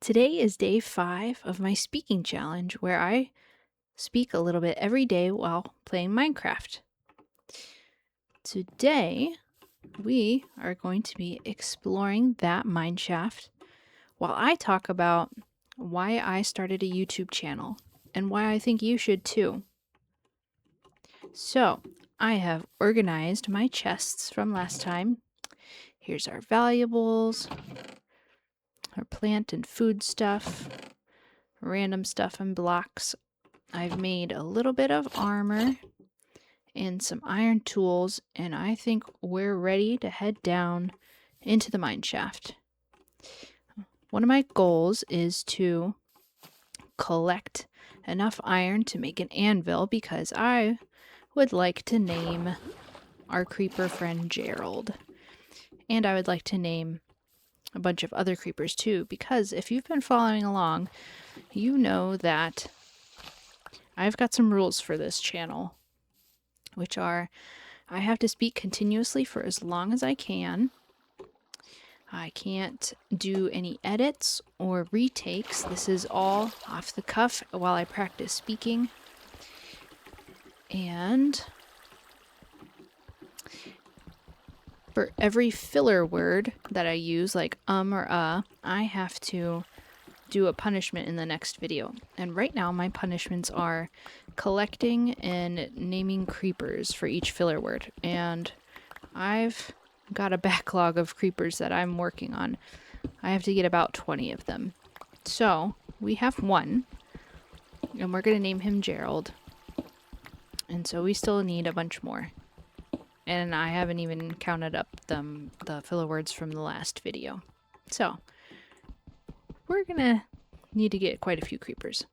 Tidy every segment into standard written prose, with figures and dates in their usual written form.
Today is day 5 of my speaking challenge where I speak a little bit every day while playing Minecraft. Today, we are going to be exploring that mineshaft while I talk about why I started a YouTube channel and why I think you should too. So, I have organized my chests from last time. Here's our valuables, our plant and food stuff, random stuff and blocks. I've made a little bit of armor and some iron tools, and I think we're ready to head down into the mine shaft. One of my goals is to collect enough iron to make an anvil because I would like to name our creeper friend Gerald. And I would like to name a bunch of other creepers too, because if you've been following along, you know that I've got some rules for this channel, which are I have to speak continuously for as long as I can. I can't do any edits or retakes. This is all off the cuff while I practice speaking. And for every filler word that I use, like or I have to do a punishment in the next video. And right now my punishments are collecting and naming creepers for each filler word. And I've got a backlog of creepers that I'm working on. I have to get about 20 of them. So we have one, and we're going to name him Gerald. And so we still need a bunch more. And I haven't even counted up the filler words from the last video. So we're going to need to get quite a few creepers.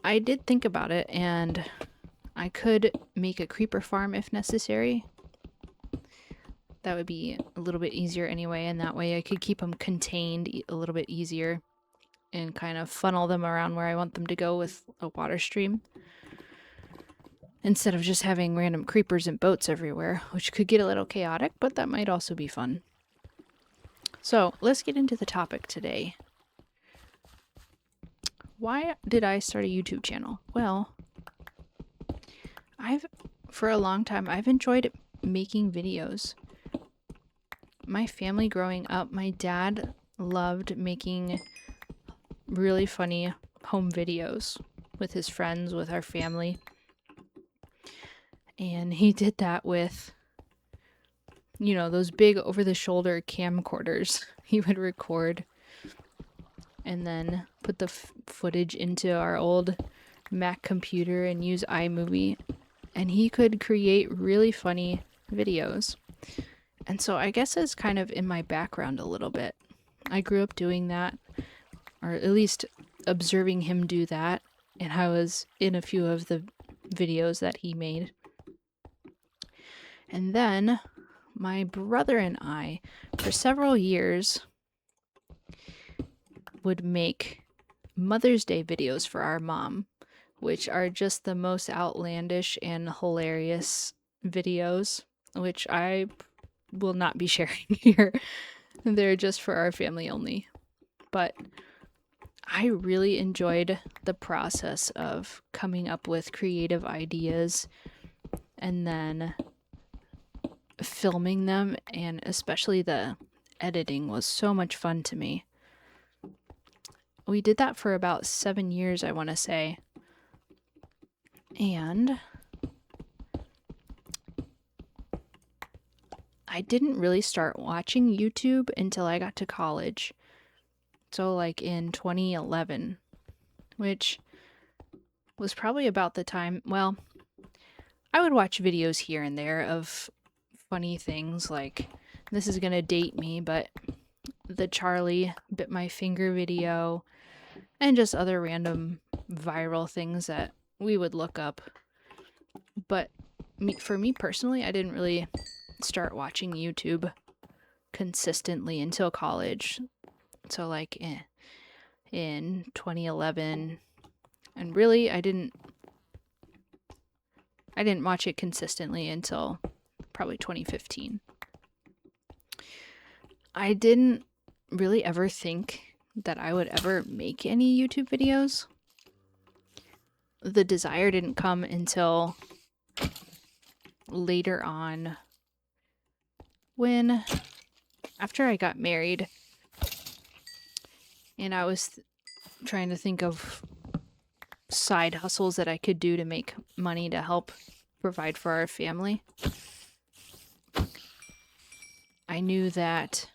I did think about it, and I could make a creeper farm if necessary. That would be a little bit easier anyway, and that way I could keep them contained a little bit easier and kind of funnel them around where I want them to go with a water stream. Instead of just having random creepers and boats everywhere, which could get a little chaotic, but that might also be fun. So let's get into the topic today. Why did I start a YouTube channel? Well, for a long time, I've enjoyed making videos. My family growing up, my dad loved making really funny home videos with his friends, with our family. And he did that with, you know, those big over-the-shoulder camcorders. He would record and then put the footage into our old Mac computer and use iMovie. And he could create really funny videos. And so I guess it's kind of in my background a little bit. I grew up doing that, or at least observing him do that, and I was in a few of the videos that he made. And then my brother and I, for several years, would make Mother's Day videos for our mom, which are just the most outlandish and hilarious videos, which I will not be sharing here. They're just for our family only. But I really enjoyed the process of coming up with creative ideas and then filming them, and especially the editing was so much fun to me. We did that for about 7 years, I want to say. And I didn't really start watching YouTube until I got to college. So like in 2011, which was probably about the time, well, I would watch videos here and there of funny things, like, this is gonna date me, but the Charlie bit my finger video, and just other random viral things that we would look up. But for me personally, I didn't really start watching YouTube consistently until college. So like in 2011, and really I didn't watch it consistently until probably 2015. I didn't really ever think that I would ever make any YouTube videos. The desire didn't come until later on, when after I got married and I was trying to think of side hustles that I could do to make money to help provide for our family. I knew that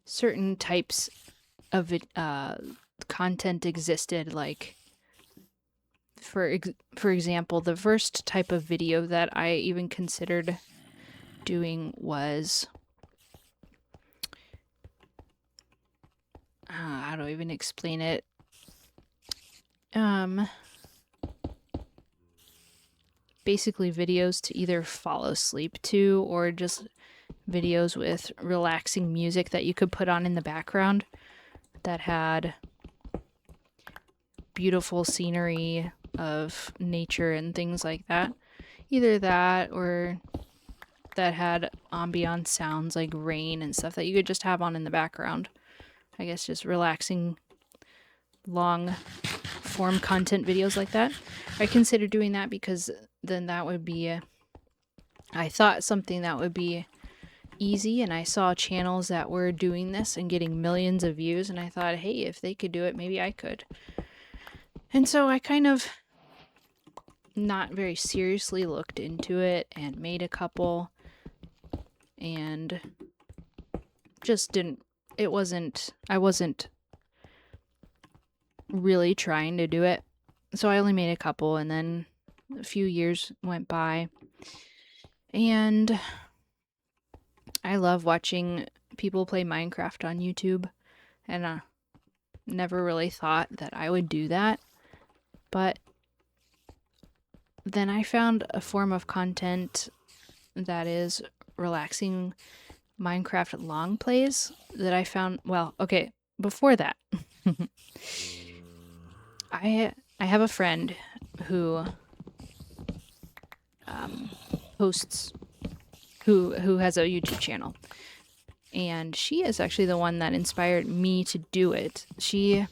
certain types of content existed, like for example, the first type of video that I even considered doing was how do I even explain it? Basically videos to either fall asleep to, or just videos with relaxing music that you could put on in the background that had beautiful scenery of nature and things like that. Either that, or that had ambient sounds like rain and stuff that you could just have on in the background. I guess just relaxing, long form content videos like that. I considered doing that because then that would be, I thought something that would be easy, and I saw channels that were doing this and getting millions of views, and I thought, hey, if they could do it, maybe I could. And so I kind of not very seriously looked into it and made a couple, and just didn't, I wasn't really trying to do it. So I only made a couple, and then a few years went by, and I love watching people play Minecraft on YouTube, and never really thought that I would do that. But then I found a form of content that is relaxing Minecraft long plays that I found, well, okay, before that, I have a friend who hosts, who has a YouTube channel, and she is actually the one that inspired me to do it. She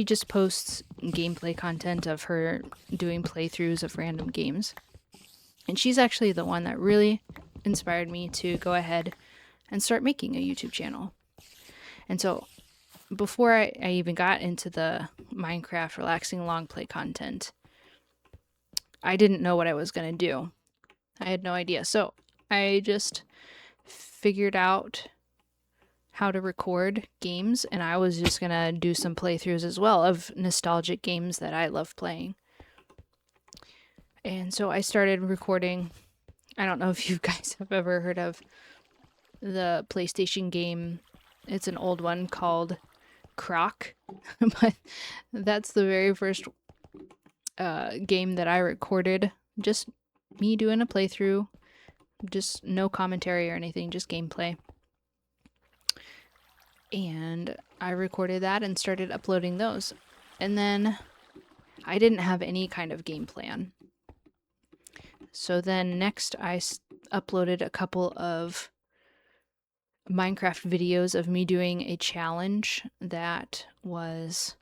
just posts gameplay content of her doing playthroughs of random games, and she's actually the one that really inspired me to go ahead and start making a YouTube channel. And so before I even got into the Minecraft relaxing long play content, I didn't know what I was going to do. I had no idea. So I just figured out how to record games, and I was just going to do some playthroughs as well of nostalgic games that I love playing. And so I started recording. I don't know if you guys have ever heard of the PlayStation game. It's an old one called Croc, but that's the very first game that I recorded. Just me doing a playthrough, just no commentary or anything, just gameplay. And I recorded that and started uploading those. And then I didn't have any kind of game plan. So then next I uploaded a couple of Minecraft videos of me doing a challenge that was,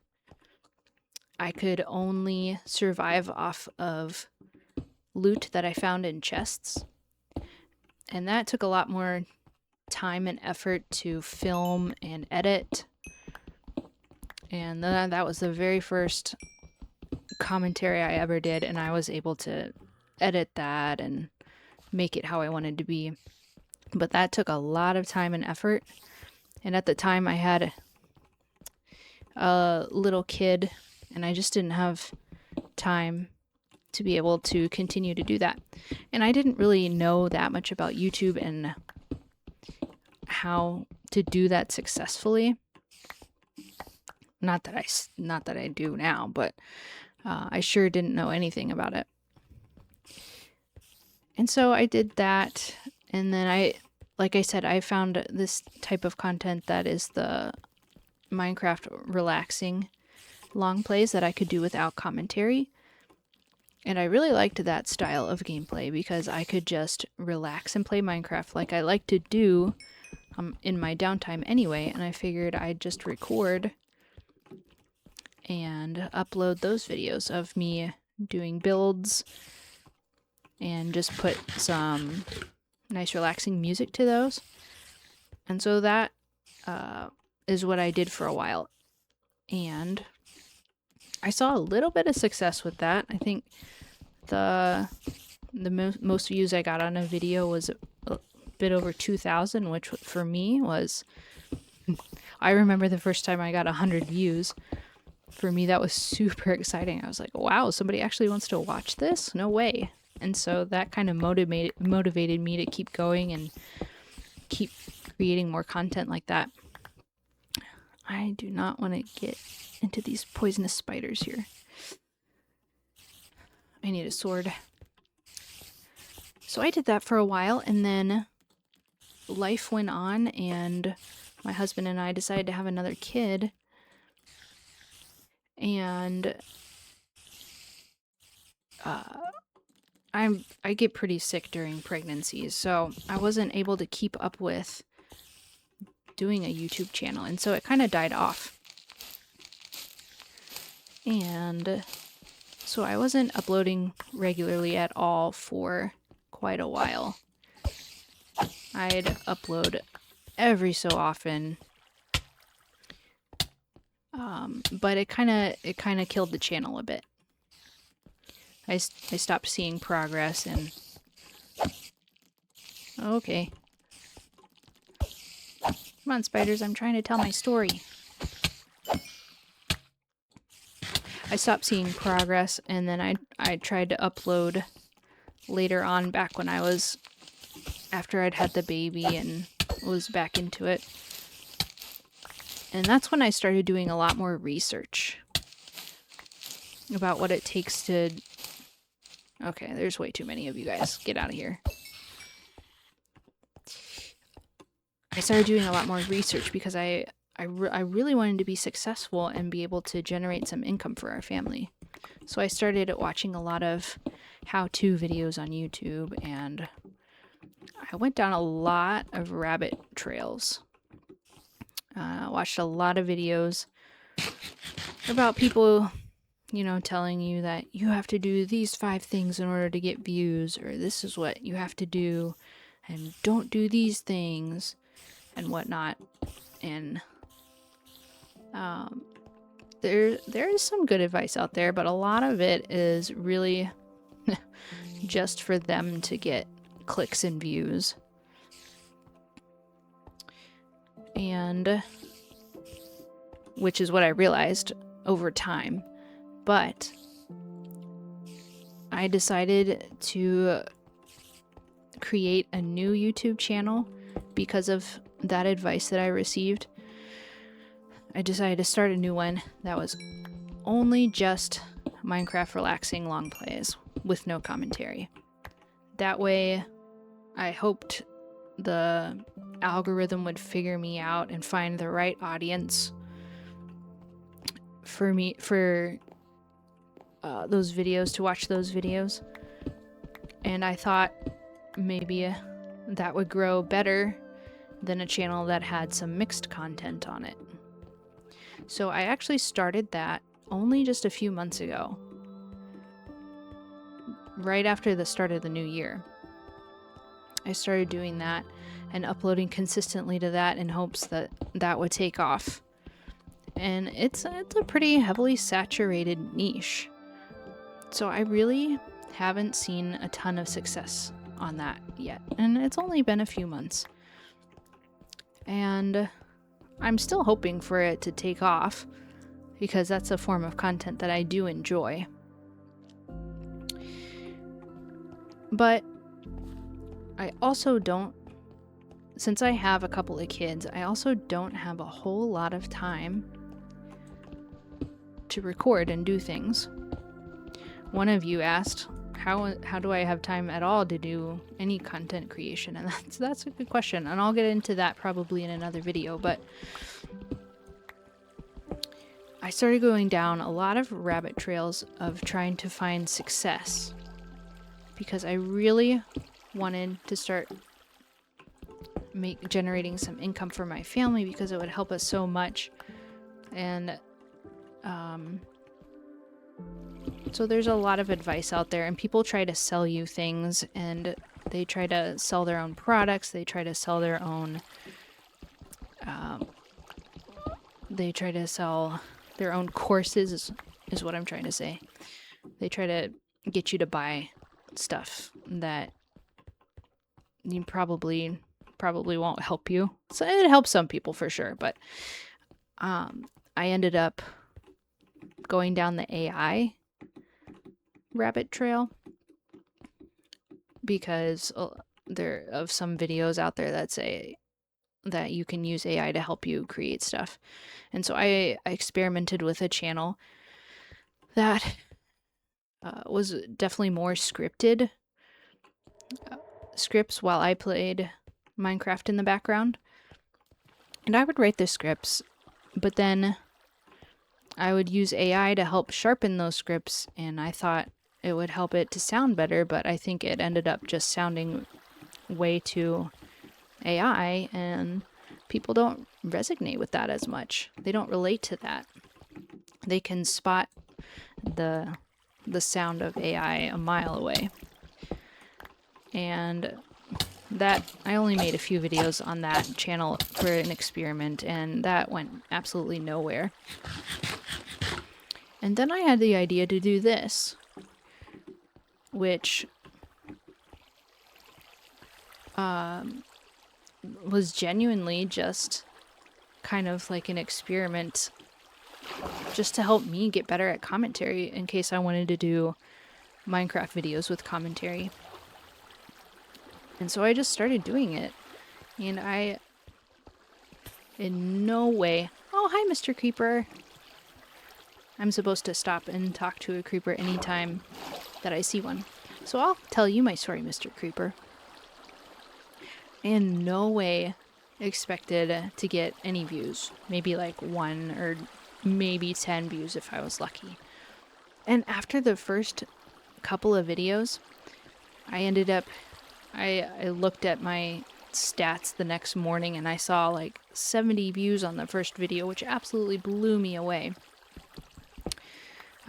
I could only survive off of loot that I found in chests. And that took a lot more time and effort to film and edit. And that was the very first commentary I ever did, and I was able to edit that and make it how I wanted to be. But that took a lot of time and effort. And at the time I had a little kid, and I just didn't have time to be able to continue to do that. And I didn't really know that much about YouTube and how to do that successfully. Not that I do now, but I sure didn't know anything about it. And so I did that, and then like I said, I found this type of content that is the Minecraft relaxing long plays that I could do without commentary. And I really liked that style of gameplay because I could just relax and play Minecraft like I like to do in my downtime anyway, and I figured I'd just record and upload those videos of me doing builds and just put some nice relaxing music to those. And so that is what I did for a while. And I saw a little bit of success with that. I think the most views I got on a video was a bit over 2,000, which for me was... I remember the first time I got 100 views. For me, that was super exciting. I was like, wow, somebody actually wants to watch this? No way. And so that kind of motivated me to keep going and keep creating more content like that. I do not want to get into these poisonous spiders here. I need a sword. So I did that for a while, and then life went on, and my husband and I decided to have another kid. And I get pretty sick during pregnancies, so I wasn't able to keep up with doing a YouTube channel, and so it kind of died off. And so I wasn't uploading regularly at all for quite a while. I'd upload every so often, but it kind of killed the channel a bit. I stopped seeing progress, and okay. Come on, spiders, I'm trying to tell my story. I stopped seeing progress, and then I tried to upload later on, back when I was, after I'd had the baby and was back into it. And that's when I started doing a lot more research about what it takes to... Okay, there's way too many of you guys. Get out of here. I started doing a lot more research because I really wanted to be successful and be able to generate some income for our family. So I started watching a lot of how-to videos on YouTube, and I went down a lot of rabbit trails. Watched a lot of videos about people, you know, telling you that you have to do these 5 things in order to get views, or this is what you have to do, and don't do these things, and whatnot. And there is some good advice out there, but a lot of it is really just for them to get clicks and views. And which is what I realized over time. But I decided to create a new YouTube channel because of that advice that I received. I decided to start a new one that was only just Minecraft relaxing long plays with no commentary. That way, I hoped the algorithm would figure me out and find the right audience for me, for those videos, to watch those videos. And I thought maybe that would grow better than a channel that had some mixed content on it. So I actually started that only just a few months ago, right after the start of the new year. I started doing that and uploading consistently to that in hopes that that would take off. And it's a pretty heavily saturated niche. So I really haven't seen a ton of success on that yet. And it's only been a few months. And I'm still hoping for it to take off, because that's a form of content that I do enjoy. But I also don't, since I have a couple of kids, I also don't have a whole lot of time to record and do things. One of you asked, how do I have time at all to do any content creation? And that's a good question, and I'll get into that probably in another video. But I started going down a lot of rabbit trails of trying to find success, because I really wanted to start generating some income for my family because it would help us so much. And so there's a lot of advice out there, and people try to sell you things, and they try to sell their own products. They try to sell their own courses is what I'm trying to say. They try to get you to buy stuff that you probably won't help you. So it helps some people for sure, but I ended up going down the AI rabbit trail because there of some videos out there that say that you can use AI to help you create stuff. And so I experimented with a channel that was definitely more scripted scripts while I played Minecraft in the background. And I would write the scripts, but then I would use AI to help sharpen those scripts, and I thought it would help it to sound better, but I think it ended up just sounding way too AI, and people don't resonate with that as much. They don't relate to that. They can spot the sound of AI a mile away. And that I only made a few videos on that channel for an experiment, and that went absolutely nowhere. And then I had the idea to do this, which was genuinely just kind of like an experiment just to help me get better at commentary in case I wanted to do Minecraft videos with commentary. And so I just started doing it, and I in no way... Oh, hi, Mr. Creeper. I'm supposed to stop and talk to a creeper anytime that I see one. So I'll tell you my story, Mr. Creeper. In no way expected to get any views. Maybe like 1 or maybe 10 views if I was lucky. And after the first couple of videos, I looked at my stats the next morning and I saw like 70 views on the first video, which absolutely blew me away.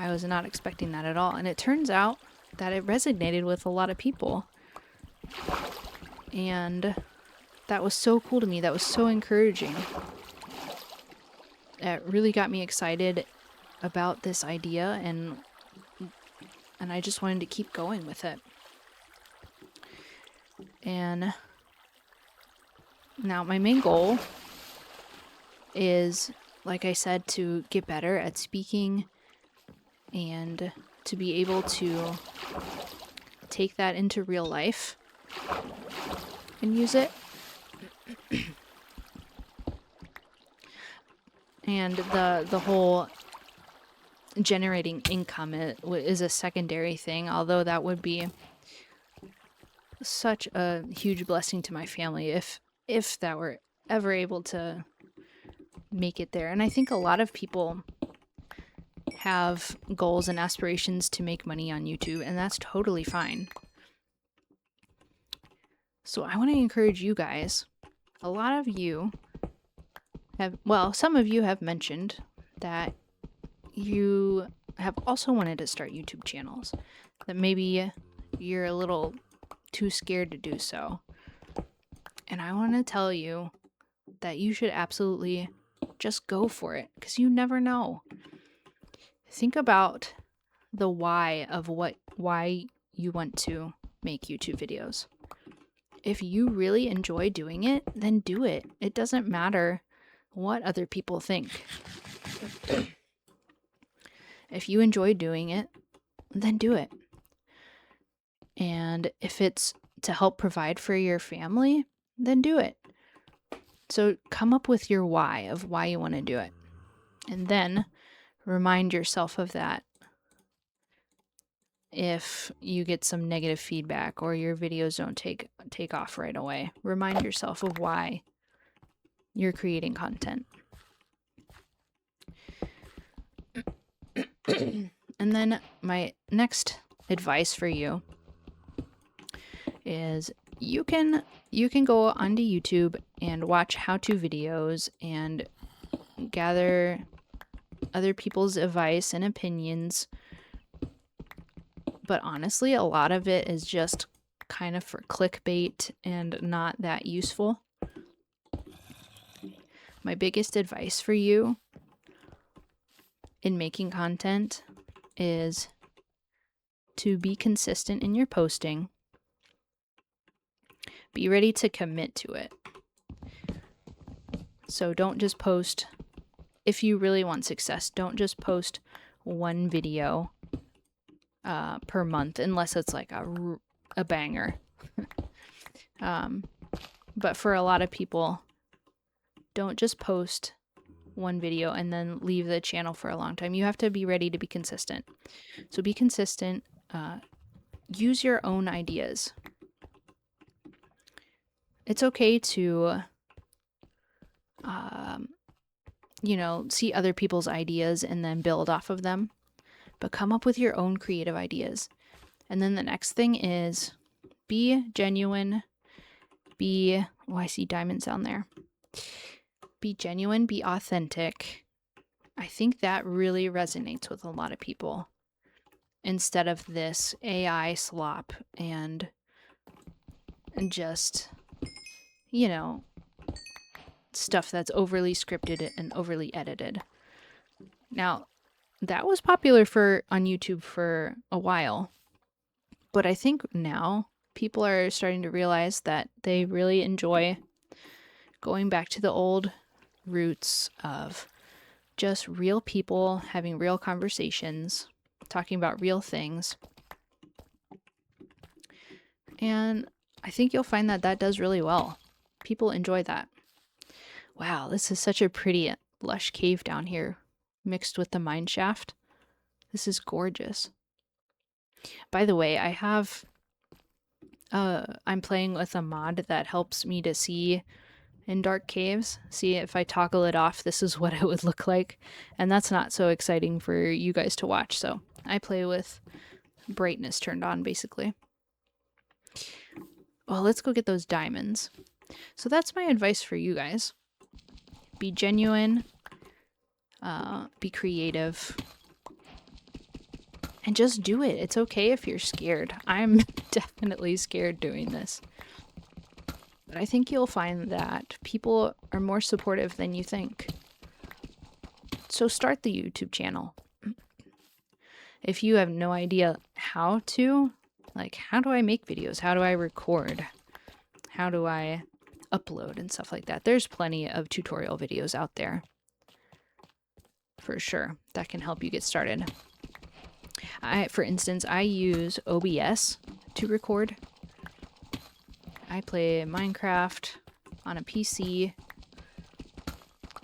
I was not expecting that at all. And it turns out that it resonated with a lot of people. And that was so cool to me. That was so encouraging. It really got me excited about this idea, and I just wanted to keep going with it. And now my main goal is, like I said, to get better at speaking and to be able to take that into real life and use it. And the whole generating income is a secondary thing, although that would be such a huge blessing to my family if that were ever able to make it there. And I think a lot of people have goals and aspirations to make money on YouTube, and that's totally fine. So I want to encourage you guys. A lot of you some of you have mentioned that you have also wanted to start YouTube channels, that maybe you're a little too scared to do so. And I want to tell you that you should absolutely just go for it, because you never know. Think about the why you want to make YouTube videos. If you really enjoy doing it, then do it. It doesn't matter what other people think. If you enjoy doing it, then do it. And if it's to help provide for your family, then do it. So come up with your why of why you want to do it. And then remind yourself of that if you get some negative feedback or your videos don't take off right away. Remind yourself of why you're creating content. And then my next advice for you is you can go onto YouTube and watch how-to videos and gather other people's advice and opinions. But honestly, a lot of it is just kind of for clickbait and not that useful. My biggest advice for you in making content is to be consistent in your posting. Be ready to commit to it. So don't just post, if you really want success, don't just post one video per month unless it's like a banger. But for a lot of people, don't just post one video and then leave the channel for a long time. You have to be ready to be consistent. So be consistent. Use your own ideas. It's okay to, see other people's ideas and then build off of them, but come up with your own creative ideas. And then the next thing is be genuine. I see diamonds down there. Be genuine, be authentic. I think that really resonates with a lot of people instead of this AI slop and just, stuff that's overly scripted and overly edited. Now, that was popular on YouTube for a while, but I think now people are starting to realize that they really enjoy going back to the old roots of just real people having real conversations, talking about real things. And I think you'll find that that does really well. People enjoy that. Wow, this is such a pretty lush cave down here, mixed with the mineshaft. This is gorgeous. By the way, I'm playing with a mod that helps me to see in dark caves. See, if I toggle it off, this is what it would look like. And that's not so exciting for you guys to watch, so I play with brightness turned on, basically. Well, let's go get those diamonds. So that's my advice for you guys. Be genuine, be creative, and just do it. It's okay if you're scared. I'm definitely scared doing this. But I think you'll find that people are more supportive than you think. So start the YouTube channel. If you have no idea how to, like, how do I make videos? How do I record? How do I upload and stuff like that? There's plenty of tutorial videos out there, for sure, that can help you get started. For instance, I use OBS to record. I play Minecraft on a PC,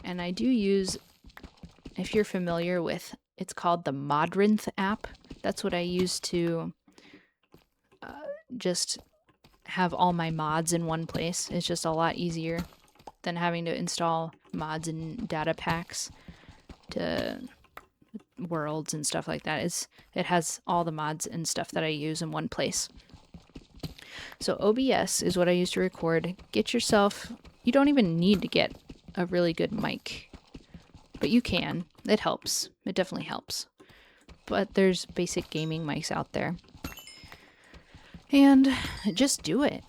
and I do use, if you're familiar with, it's called the Modrinth app. That's what I use to just have all my mods in one place. It's just a lot easier than having to install mods and data packs to worlds and stuff like that. It has all the mods and stuff that I use in one place. So OBS is what I use to record. You don't even need to get a really good mic, but you can. It helps. It definitely helps. But there's basic gaming mics out there. And just do it.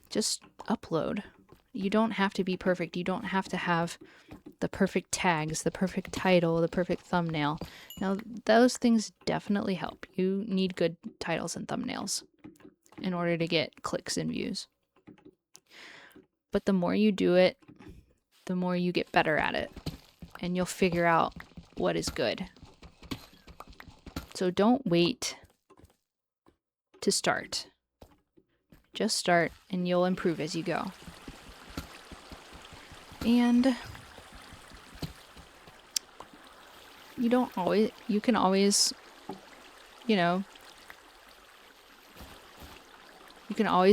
Just upload. You don't have to be perfect. You don't have to have the perfect tags, the perfect title, the perfect thumbnail. Now, those things definitely help. You need good titles and thumbnails in order to get clicks and views. But the more you do it, the more you get better at it. And you'll figure out what is good. So don't wait to start. Just start and you'll improve as you go. And you can always, you can always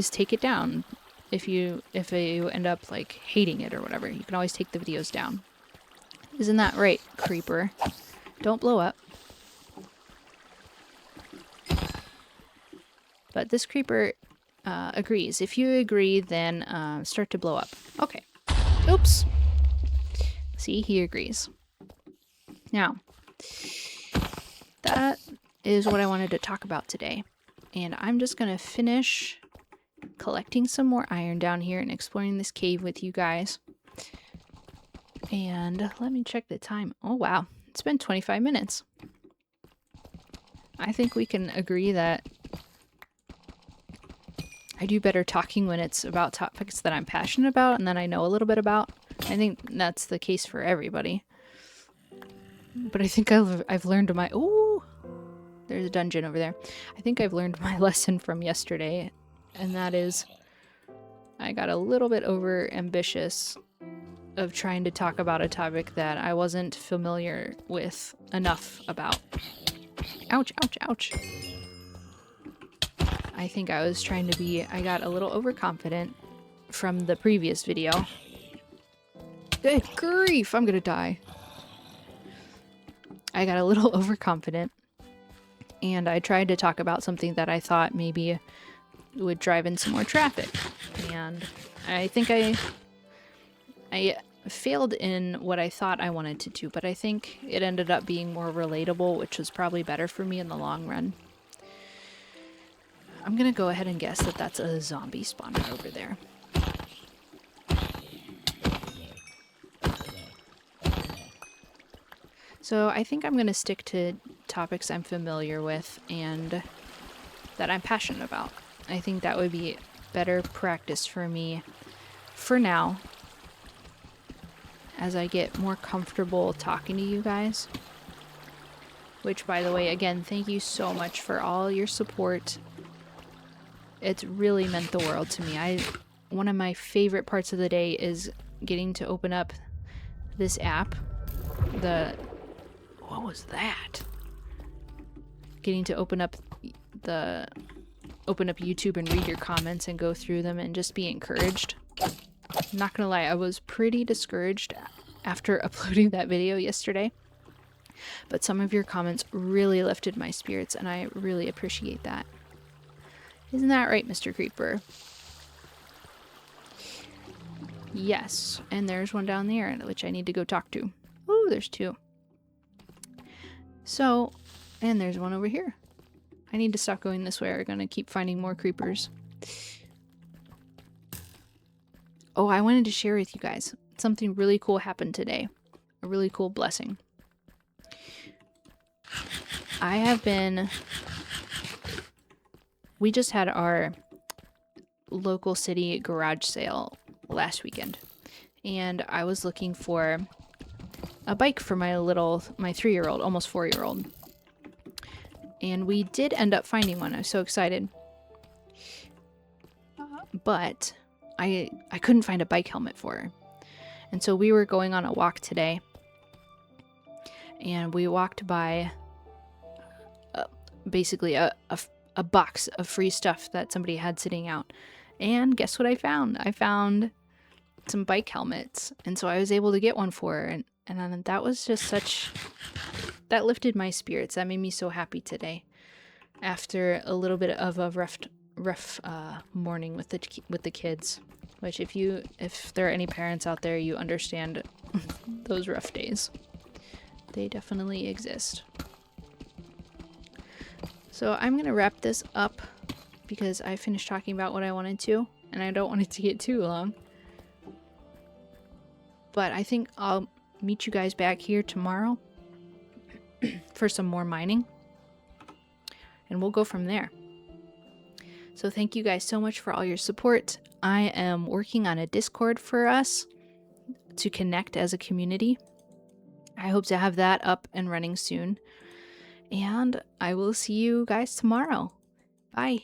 take it down if you end up like hating it or whatever. You can always take the videos down. Isn't that right, creeper? Don't blow up. But this creeper agrees. If you agree, then start to blow up. Okay. Oops. See, he agrees. Now, that is what I wanted to talk about today. And I'm just going to finish collecting some more iron down here and exploring this cave with you guys. And let me check the time. Oh, wow. It's been 25 minutes. I think we can agree that I do better talking when it's about topics that I'm passionate about and that I know a little bit about. I think that's the case for everybody. But I think I've learned my... Ooh! There's a dungeon over there. I think I've learned my lesson from yesterday, and that is I got a little bit over ambitious of trying to talk about a topic that I wasn't familiar with enough about. Ouch, ouch, ouch. I think I was trying to be... I got a little overconfident from the previous video. Good grief, I'm gonna die. I got a little overconfident, and I tried to talk about something that I thought maybe would drive in some more traffic. And I think I failed in what I thought I wanted to do, but I think it ended up being more relatable, which was probably better for me in the long run. I'm gonna go ahead and guess that that's a zombie spawner over there. So I think I'm gonna stick to topics I'm familiar with and that I'm passionate about. I think that would be better practice for me for now, as I get more comfortable talking to you guys. Which, by the way, again, thank you so much for all your support. It's really meant the world to me. One of my favorite parts of the day is getting to open up this app. What was that? Getting to open up YouTube and read your comments and go through them and just be encouraged. I'm not gonna lie, I was pretty discouraged after uploading that video yesterday, but some of your comments really lifted my spirits, and I really appreciate that. Isn't that right, Mr. Creeper? Yes, and there's one down there, which I need to go talk to. Oh, there's two. So, and there's one over here. I need to stop going this way, or I'm gonna keep finding more creepers. Oh, I wanted to share with you guys. Something really cool happened today. A really cool blessing. We just had our local city garage sale last weekend, and I was looking for a bike for my 3-year-old, almost 4-year-old. And we did end up finding one. I was so excited. But I couldn't find a bike helmet for her. And so we were going on a walk today, and we walked by basically a box of free stuff that somebody had sitting out. And guess what I found? I found some bike helmets. And so I was able to get one for her. And that was just that lifted my spirits. That made me so happy today. After a little bit of a rough morning with the kids. Which if there are any parents out there, you understand those rough days. They definitely exist. So I'm going to wrap this up because I finished talking about what I wanted to, and I don't want it to get too long. But I think I'll meet you guys back here tomorrow for some more mining, and we'll go from there. So thank you guys so much for all your support. I am working on a Discord for us to connect as a community. I hope to have that up and running soon. And I will see you guys tomorrow. Bye.